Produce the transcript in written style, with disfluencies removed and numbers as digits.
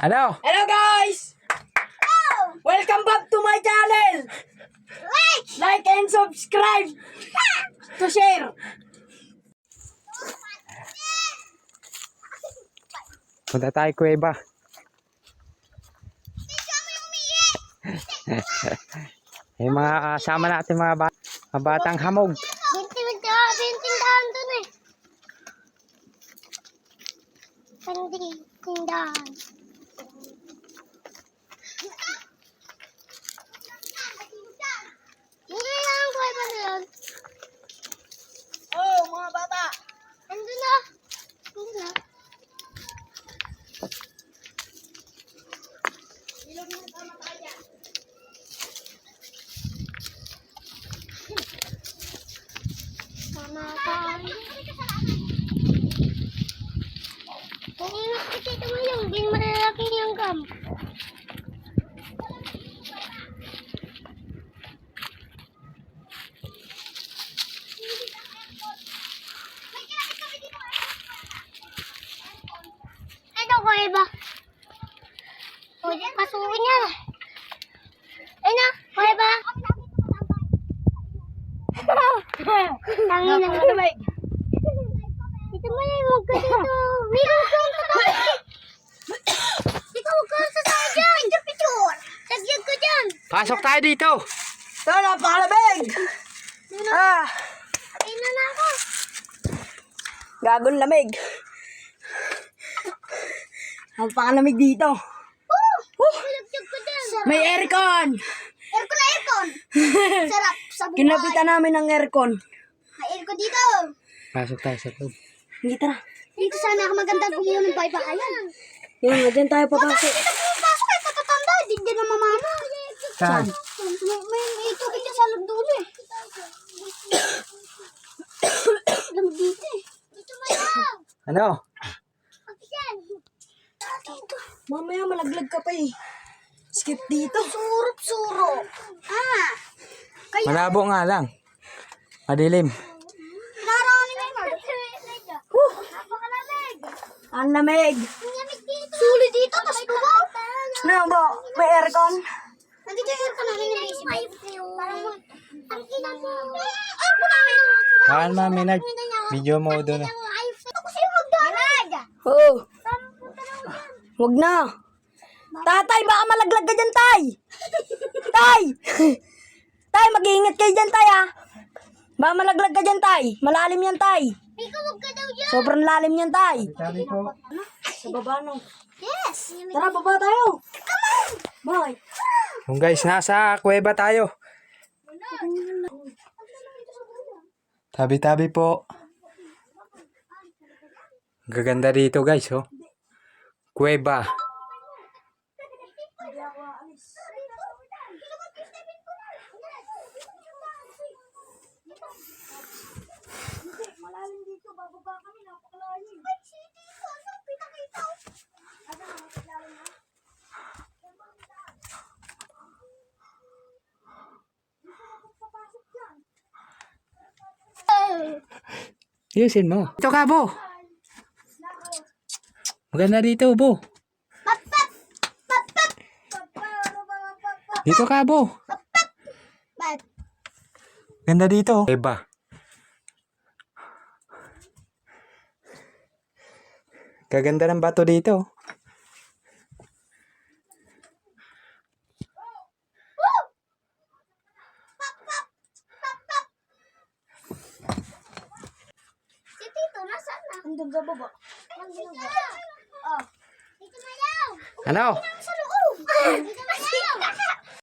Ano? Hello guys! Welcome back to my channel! Like and subscribe! To share! Punta tayo kuweba. Yung mga kasama natin mga batang hamog. Tindahan dun eh. Tindahan. Hindi na ang kuhay pa na yun. Oh, mga bata! Andun na. Andun na. Mama tayo. Kung ingat ka dito mo yung bin malalaki yung gam. Ito ko iba. Pwede pasukin niya. Ay na, ko iba. Tangin na nga. Ito mo na yung ka dito. May huwag ka dito. Ikaw huwag ka sa tayo dyan. Sagyag ko dyan. Pasok tayo dito. Ito, napakalamig! Ah, Ay na ako. gagon lamig. Napakalamig dito. Sagyag ko dyan. May aircon! Aircon. Sarap sa buhay. Kinabitan namin ng aircon. May aircon dito. Pasok tayo sa loob. Hindi, tara. Dito sana ako maganda gumawa ng baybayan. Yung, dyan tayo papasok. Dito pumapasok ay katatanda. Hindi na mamana. Saan? May tubig na sa loob dulo eh. Lamig dito eh. Dito mayaw. Ano? Pagyan. Dito. Mamaya malaglag ka pa eh. Skip dito. Surup-surup. Ah. Kaya. Malabo nga lang. Madilim. Narami na yun. Napakalamig. Ang lamig. Ang lamig dito. Sulit dito. Tapos bumaw. Ano bro? May aircon? Nandito yung aircon namin yung isip. Ang ina mo. Aircon namin. Saan mami video mo doon. Ito kasi yung McDonald's. Oo. Huwag na. Tatay, baka malaglag ka dyan, tay. Tay! Tay, mag-iingat kayo dyan, tay, ha. Baka malaglag ka dyan, tay. Malalim yan, tay. Ikaw wag ka daw dyan. Sobrang lalim yan, tay. Sabi ko. Sa baba, no. Yes. Tara, baba tayo. Bye. Yung guys, nasa kuweba tayo. Tabi-tabi po. Gaganda dito guys, oh. Kuweba. Malalim dito, bababa kami, napakalalim. Ay, dito. Ano pinakita? Ayusin mo. Dito ka, Bo. Maganda dito, Bo. Dito ka, Bo. Ba't? Ganda dito. Kuweba. Gaganda ng bato dito. Si Tito, nasaan na? Andun sa baba. Dito mayaw. Ano? Sa loob. Dito